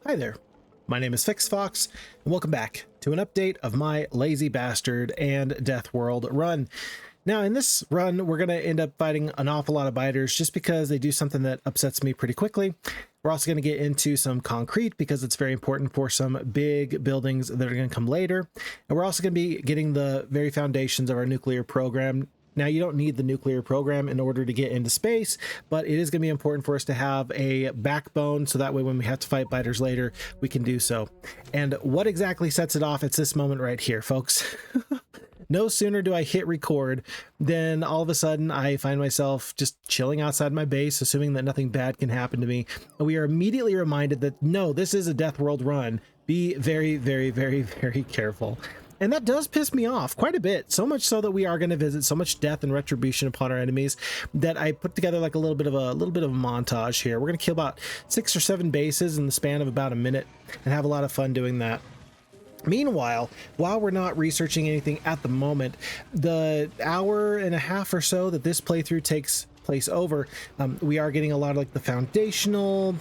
Hi there, my name is Fox, and welcome back to an update of my Lazy Bastard and Deathworld run. Now, in this run, we're going to end up fighting an awful lot of biters just because they do something that upsets me pretty quickly. We're also going to get into some concrete because it's very important for some big buildings that are going to come later. And we're also going to be getting the very foundations of our nuclear program. Now, you don't need the nuclear program in order to get into space, but it is going to be important for us to have a backbone so that way when we have to fight biters later, we can do so. And what exactly sets it off? It's this moment right here, folks. No sooner do I hit record than all of a sudden I find myself just chilling outside my base, assuming that nothing bad can happen to me. And we are immediately reminded that no, this is a Deathworld run. Be very, very, very, very careful. And that does piss me off quite a bit, so much so that we are going to visit so much death and retribution upon our enemies that I put together like a little bit of a montage here. We're going to kill about 6 or 7 bases in the span of about a minute and have a lot of fun doing that. Meanwhile, while we're not researching anything at the moment, the hour and a half or so that this playthrough takes place over, we are getting a lot of like the foundational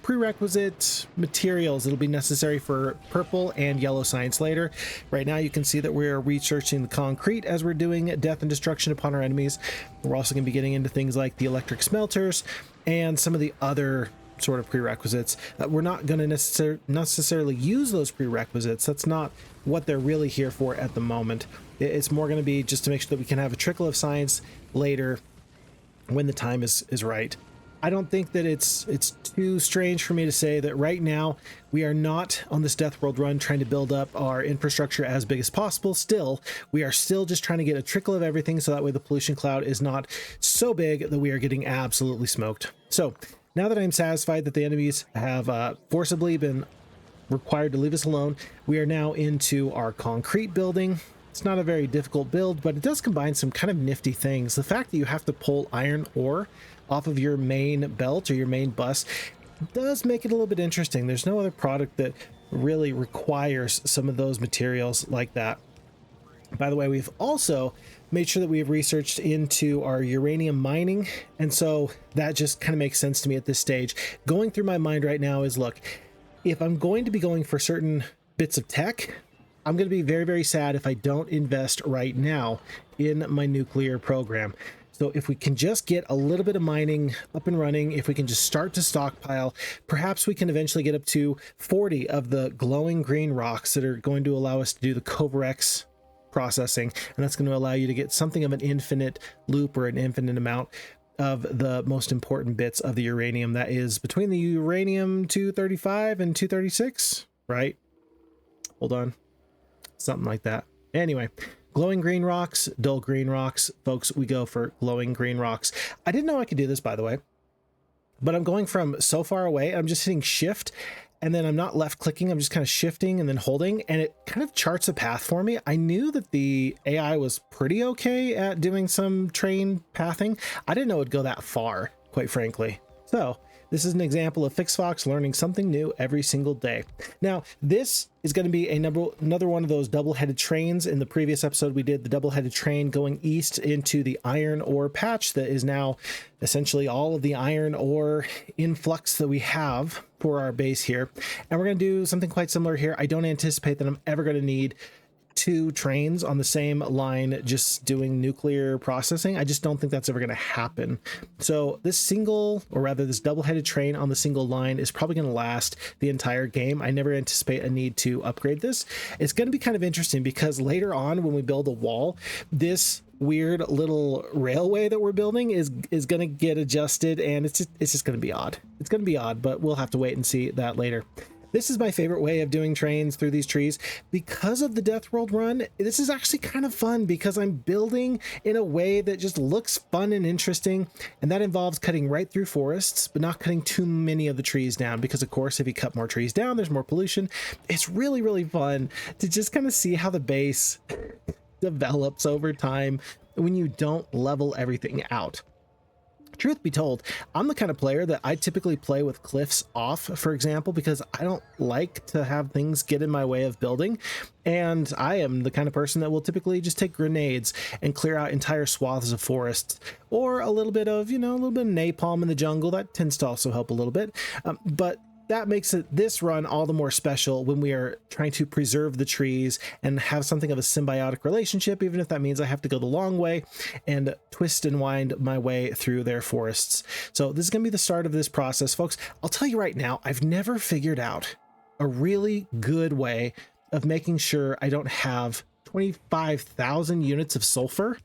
prerequisite materials that'll be necessary for purple and yellow science later. Right now you can see that we're researching the concrete as we're doing death and destruction upon our enemies. We're also going to be getting into things like the electric smelters and some of the other sort of prerequisites. We're not going to necessarily use those prerequisites. That's not what they're really here for at the moment. It's more going to be just to make sure that we can have a trickle of science later when the time is right. I don't think that it's too strange for me to say that right now we are not on this Deathworld run trying to build up our infrastructure as big as possible. Still, we are still just trying to get a trickle of everything so that way the pollution cloud is not so big that we are getting absolutely smoked. So now that I'm satisfied that the enemies have forcibly been required to leave us alone, we are now into our concrete building. It's not a very difficult build, but it does combine some kind of nifty things. The fact that you have to pull iron ore off of your main belt or your main bus does make it a little bit interesting. There's no other product that really requires some of those materials like that. By the way, we've also made sure that we have researched into our uranium mining, and so that just kind of makes sense to me at this stage. Going through my mind right now is, look, if I'm going to be going for certain bits of tech, I'm going to be very, very sad if I don't invest right now in my nuclear program. So if we can just get a little bit of mining up and running, if we can just start to stockpile, perhaps we can eventually get up to 40 of the glowing green rocks that are going to allow us to do the Covarex processing. And that's going to allow you to get something of an infinite loop or an infinite amount of the most important bits of the uranium. That is between the uranium 235 and 236, right? Hold on. Something like that. Anyway, glowing green rocks, dull green rocks. Folks, we go for glowing green rocks. I didn't know I could do this, by the way, but I'm going from so far away. I'm just hitting shift and then I'm not left clicking. I'm just kind of shifting and then holding, and it kind of charts a path for me. I knew that the AI was pretty okay at doing some train pathing. I didn't know it'd go that far, quite frankly. So this is an example of Fox learning something new every single day. Now, this is going to be another one of those double-headed trains. In the previous episode, we did the double-headed train going east into the iron ore patch that is now essentially all of the iron ore influx that we have for our base here. And we're going to do something quite similar here. I don't anticipate that I'm ever going to need 2 trains on the same line just doing nuclear processing. I just don't think that's ever going to happen. So this single, or rather this double-headed train on the single line, is probably going to last the entire game. I never anticipate a need to upgrade this. It's going to be kind of interesting because later on when we build a wall, this weird little railway that we're building is going to get adjusted, and it's just going to be odd. It's going to be odd, but we'll have to wait and see that later. This is my favorite way of doing trains through these trees. Because of the Deathworld run, this is actually kind of fun because I'm building in a way that just looks fun and interesting, and that involves cutting right through forests, but not cutting too many of the trees down, because of course if you cut more trees down, there's more pollution. It's really, really fun to just kind of see how the base develops over time when you don't level everything out. Truth be told, I'm the kind of player that I typically play with cliffs off, for example, because I don't like to have things get in my way of building. And I am the kind of person that will typically just take grenades and clear out entire swaths of forest, or a little bit of, a little bit of napalm in the jungle. That tends to also help a little bit. But that makes this run all the more special when we are trying to preserve the trees and have something of a symbiotic relationship, even if that means I have to go the long way and twist and wind my way through their forests. So this is going to be the start of this process, folks. I'll tell you right now, I've never figured out a really good way of making sure I don't have 25,000 units of sulfur,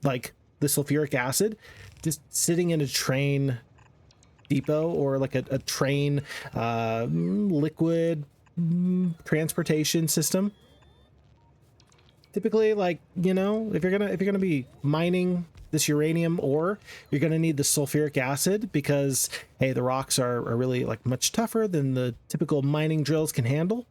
like the sulfuric acid, just sitting in a train depot or like a train liquid transportation system. Typically, like, you know, if you're gonna be mining this uranium ore, you're gonna need the sulfuric acid because, hey, the rocks are really like much tougher than the typical mining drills can handle.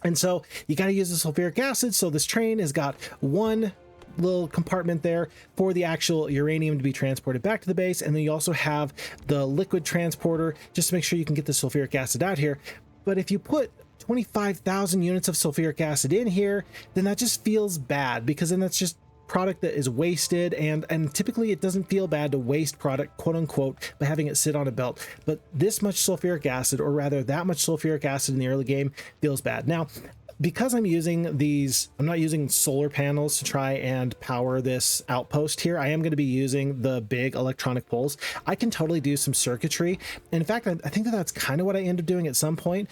And so you got to use the sulfuric acid. So this train has got one little compartment there for the actual uranium to be transported back to the base, and then you also have the liquid transporter just to make sure you can get the sulfuric acid out here. But if you put 25,000 units of sulfuric acid in here, then that just feels bad, because then that's just product that is wasted, and typically it doesn't feel bad to waste product, quote unquote, by having it sit on a belt. But this much sulfuric acid, or rather that much sulfuric acid in the early game, feels bad. Now, because I'm using these, I'm not using solar panels to try and power this outpost here. I am going to be using the big electronic poles. I can totally do some circuitry. And in fact, I think that that's kind of what I end up doing at some point.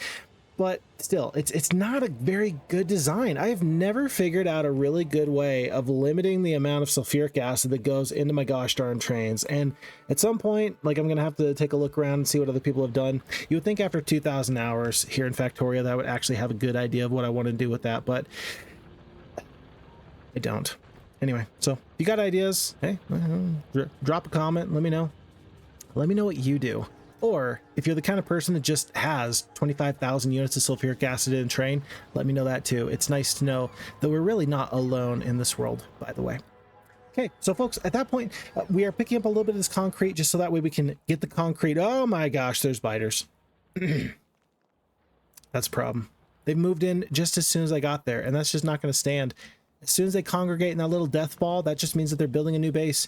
But still, it's not a very good design. I have never figured out a really good way of limiting the amount of sulfuric acid that goes into my gosh darn trains. And at some point, like, I'm going to have to take a look around and see what other people have done. You would think after 2,000 hours here in Factorio that I would actually have a good idea of what I want to do with that, but I don't. Anyway, so if you got ideas, hey, drop a comment, let me know. Let me know what you do. Or if you're the kind of person that just has 25,000 units of sulfuric acid in a train, let me know that too. It's nice to know that we're really not alone in this world, by the way. Okay, so folks, at that point, we are picking up a little bit of this concrete just so that way we can get the concrete. Oh my gosh, there's biters. That's a problem. They've moved in just as soon as I got there, and that's just not going to stand. As soon as they congregate in that little death ball, that just means that they're building a new base.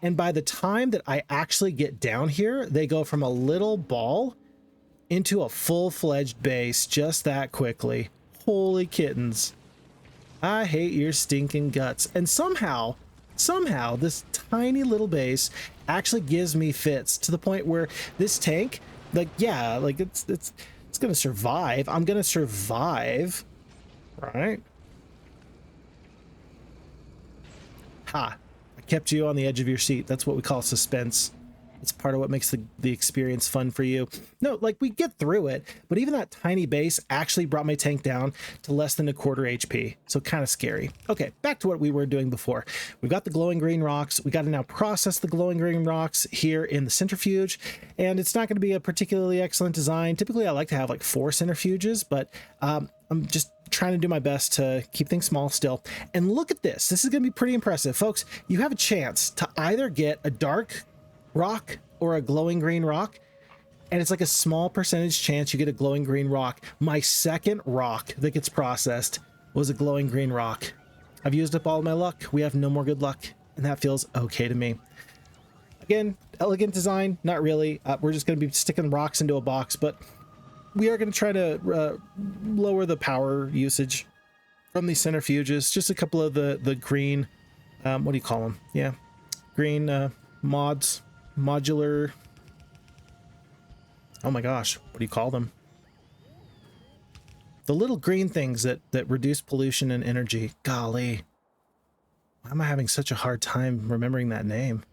And by the time that I actually get down here, they go from a little ball into a full-fledged base just that quickly. Holy kittens. I hate your stinking guts. And somehow this tiny little base actually gives me fits to the point where this tank, like, yeah, like it's going to survive. I'm going to survive, right? Ha. Kept you on the edge of your seat. That's what we call suspense. It's part of what makes the experience fun for you. No, like, we get through it, but even that tiny base actually brought my tank down to less than a quarter HP. So kind of scary. Okay, back to what we were doing before. We've got the glowing green rocks. We got to now process the glowing green rocks here in the centrifuge, and it's not going to be a particularly excellent design. Typically, I like to have like 4 centrifuges, but I'm just trying to do my best to keep things small still. And look at this. This is going to be pretty impressive, folks. You have a chance to either get a dark rock or a glowing green rock, and it's like a small percentage chance you get a glowing green rock. My second rock that gets processed was a glowing green rock. I've used up all of my luck. We have no more good luck, and that feels okay to me. Again, elegant design, not really. We're just going to be sticking rocks into a box, but we are going to try to lower the power usage from these centrifuges. Just a couple of the green, what do you call them? Yeah, green modular. Oh my gosh, what do you call them? The little green things that reduce pollution and energy. Golly, why am I having such a hard time remembering that name?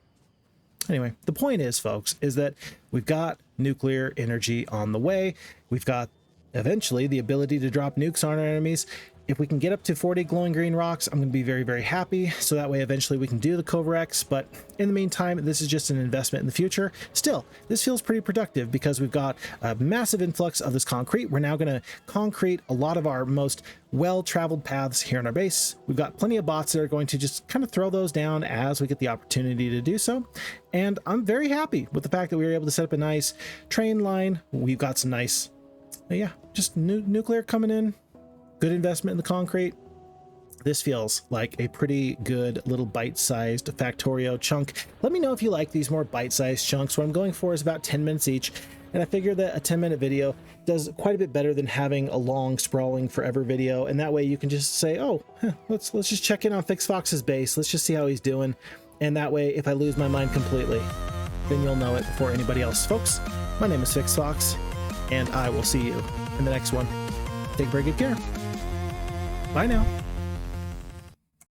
Anyway, the point is, folks, is that we've got nuclear energy on the way. We've got eventually the ability to drop nukes on our enemies. If we can get up to 40 glowing green rocks, I'm going to be very, very happy. So that way, eventually we can do the Kovarex. But in the meantime, this is just an investment in the future. Still, this feels pretty productive because we've got a massive influx of this concrete. We're now going to concrete a lot of our most well-traveled paths here in our base. We've got plenty of bots that are going to just kind of throw those down as we get the opportunity to do so. And I'm very happy with the fact that we were able to set up a nice train line. We've got some nice, yeah, just nuclear coming in. Good investment in the concrete. This feels like a pretty good little bite-sized Factorio chunk. Let me know if you like these more bite-sized chunks. What I'm going for is about 10 minutes each. And I figure that a 10-minute video does quite a bit better than having a long, sprawling, forever video. And that way you can just say, oh, let's just check in on Fix Fox's base. Let's just see how he's doing. And that way, if I lose my mind completely, then you'll know it before anybody else. Folks, my name is Fix Fox, and I will see you in the next one. Take very good care. Bye now.